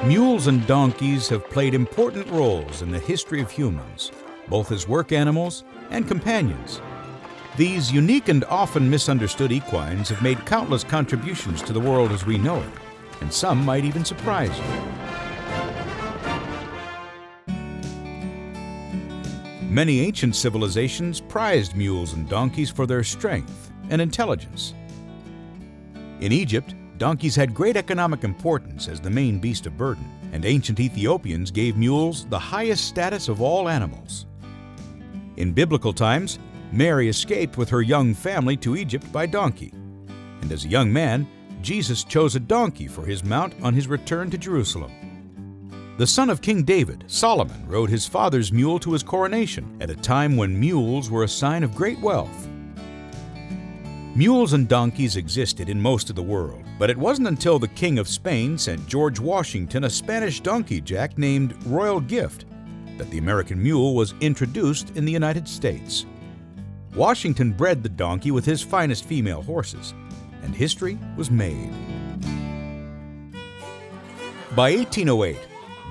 Mules and donkeys have played important roles in the history of humans, both as work animals and companions. These unique and often misunderstood equines have made countless contributions to the world as we know it, and some might even surprise you. Many ancient civilizations prized mules and donkeys for their strength and intelligence. In Egypt, donkeys had great economic importance as the main beast of burden, and ancient Ethiopians gave mules the highest status of all animals. In biblical times, Mary escaped with her young family to Egypt by donkey, and as a young man, Jesus chose a donkey for his mount on his return to Jerusalem. The son of King David, Solomon, rode his father's mule to his coronation at a time when mules were a sign of great wealth. Mules and donkeys existed in most of the world, but it wasn't until the King of Spain sent George Washington a Spanish donkey jack named Royal Gift that the American mule was introduced in the United States. Washington bred the donkey with his finest female horses, and history was made. By 1808,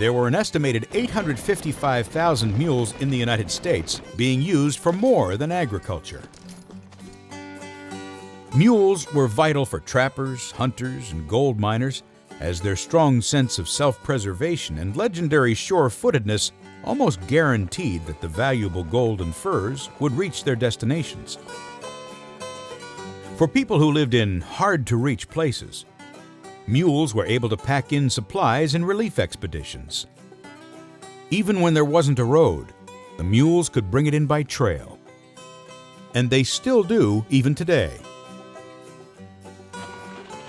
there were an estimated 855,000 mules in the United States being used for more than agriculture. Mules were vital for trappers, hunters, and gold miners, as their strong sense of self-preservation and legendary sure-footedness almost guaranteed that the valuable gold and furs would reach their destinations. For people who lived in hard-to-reach places, mules were able to pack in supplies in relief expeditions. Even when there wasn't a road, the mules could bring it in by trail. And they still do even today.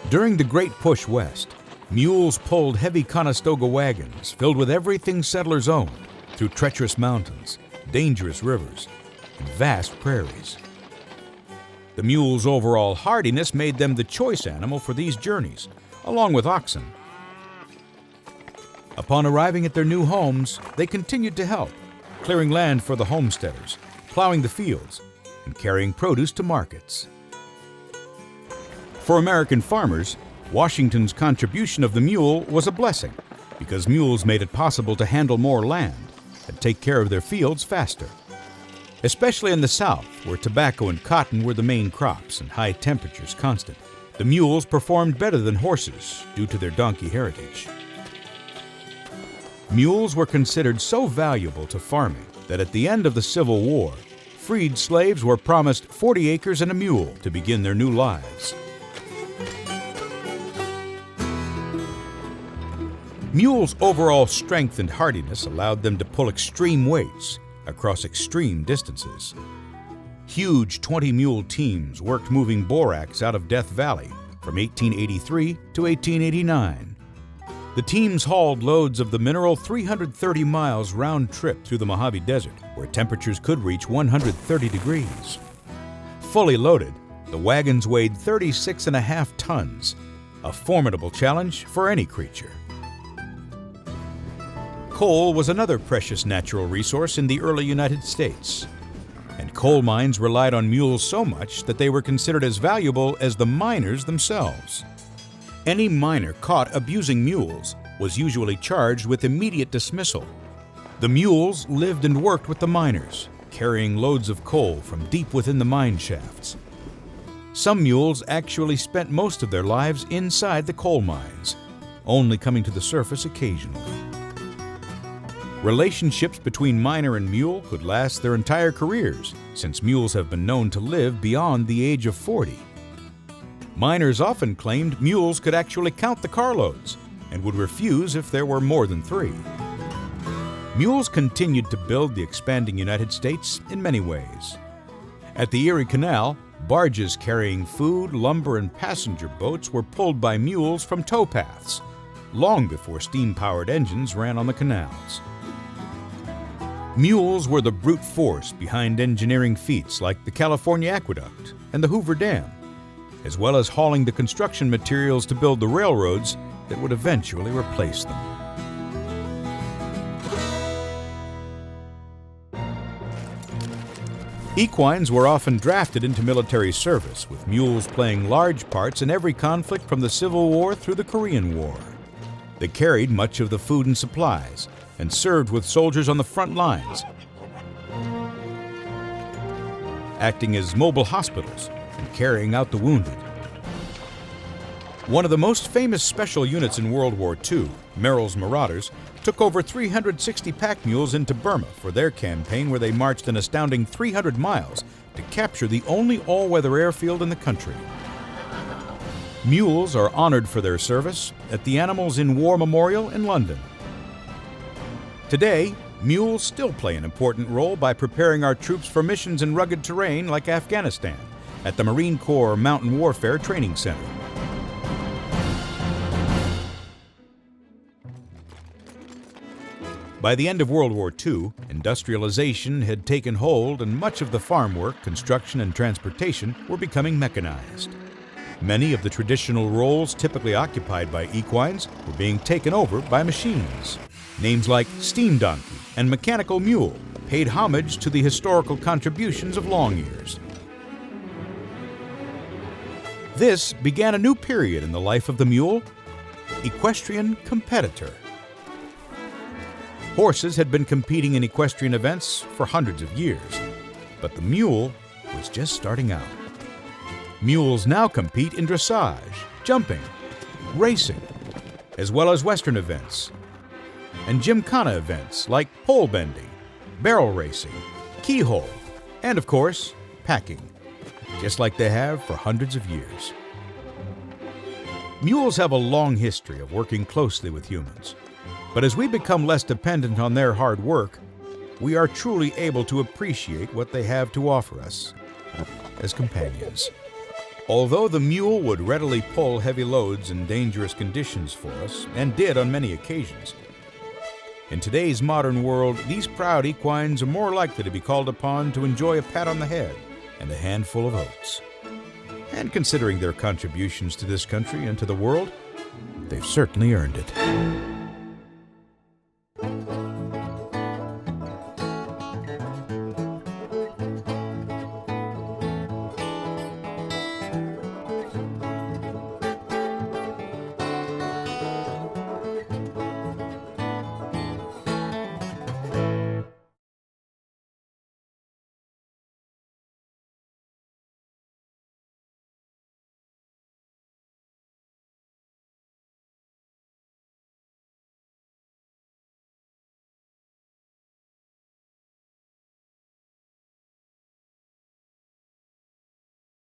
During the Great Push West, mules pulled heavy Conestoga wagons filled with everything settlers owned through treacherous mountains, dangerous rivers, and vast prairies. The mule's overall hardiness made them the choice animal for these journeys, along with oxen. Upon arriving at their new homes, they continued to help, clearing land for the homesteaders, plowing the fields, and carrying produce to markets. For American farmers, Washington's contribution of the mule was a blessing because mules made it possible to handle more land and take care of their fields faster. Especially in the South, where tobacco and cotton were the main crops and high temperatures constant, the mules performed better than horses due to their donkey heritage. Mules were considered so valuable to farming that at the end of the Civil War, freed slaves were promised 40 acres and a mule to begin their new lives. Mules' overall strength and hardiness allowed them to pull extreme weights across extreme distances. Huge 20-mule teams worked moving borax out of Death Valley from 1883 to 1889. The teams hauled loads of the mineral 330 miles round trip through the Mojave Desert, where temperatures could reach 130 degrees. Fully loaded, the wagons weighed 36.5 tons, a formidable challenge for any creature. Coal was another precious natural resource in the early United States, and coal mines relied on mules so much that they were considered as valuable as the miners themselves. Any miner caught abusing mules was usually charged with immediate dismissal. The mules lived and worked with the miners, carrying loads of coal from deep within the mine shafts. Some mules actually spent most of their lives inside the coal mines, only coming to the surface occasionally. Relationships between miner and mule could last their entire careers, since mules have been known to live beyond the age of 40. Miners often claimed mules could actually count the carloads and would refuse if there were more than 3. Mules continued to build the expanding United States in many ways. At the Erie Canal, barges carrying food, lumber, and passenger boats were pulled by mules from towpaths, long before steam-powered engines ran on the canals. Mules were the brute force behind engineering feats like the California Aqueduct and the Hoover Dam, as well as hauling the construction materials to build the railroads that would eventually replace them. Equines were often drafted into military service, with mules playing large parts in every conflict from the Civil War through the Korean War. They carried much of the food and supplies and served with soldiers on the front lines, acting as mobile hospitals and carrying out the wounded. One of the most famous special units in World War II, Merrill's Marauders, took over 360 pack mules into Burma for their campaign, where they marched an astounding 300 miles to capture the only all-weather airfield in the country. Mules are honored for their service at the Animals in War Memorial in London. Today, mules still play an important role by preparing our troops for missions in rugged terrain like Afghanistan at the Marine Corps Mountain Warfare Training Center. By the end of World War II, industrialization had taken hold and much of the farm work, construction, and transportation were becoming mechanized. Many of the traditional roles typically occupied by equines were being taken over by machines. Names like steam donkey and mechanical mule paid homage to the historical contributions of long ears. This began a new period in the life of the mule, equestrian competitor. Horses had been competing in equestrian events for hundreds of years, but the mule was just starting out. Mules now compete in dressage, jumping, racing, as well as Western events, and gymkhana events like pole bending, barrel racing, keyhole, and of course, packing, just like they have for hundreds of years. Mules have a long history of working closely with humans. But as we become less dependent on their hard work, we are truly able to appreciate what they have to offer us as companions. Although the mule would readily pull heavy loads in dangerous conditions for us, and did on many occasions, in today's modern world, these proud equines are more likely to be called upon to enjoy a pat on the head and a handful of oats. And considering their contributions to this country and to the world, they've certainly earned it.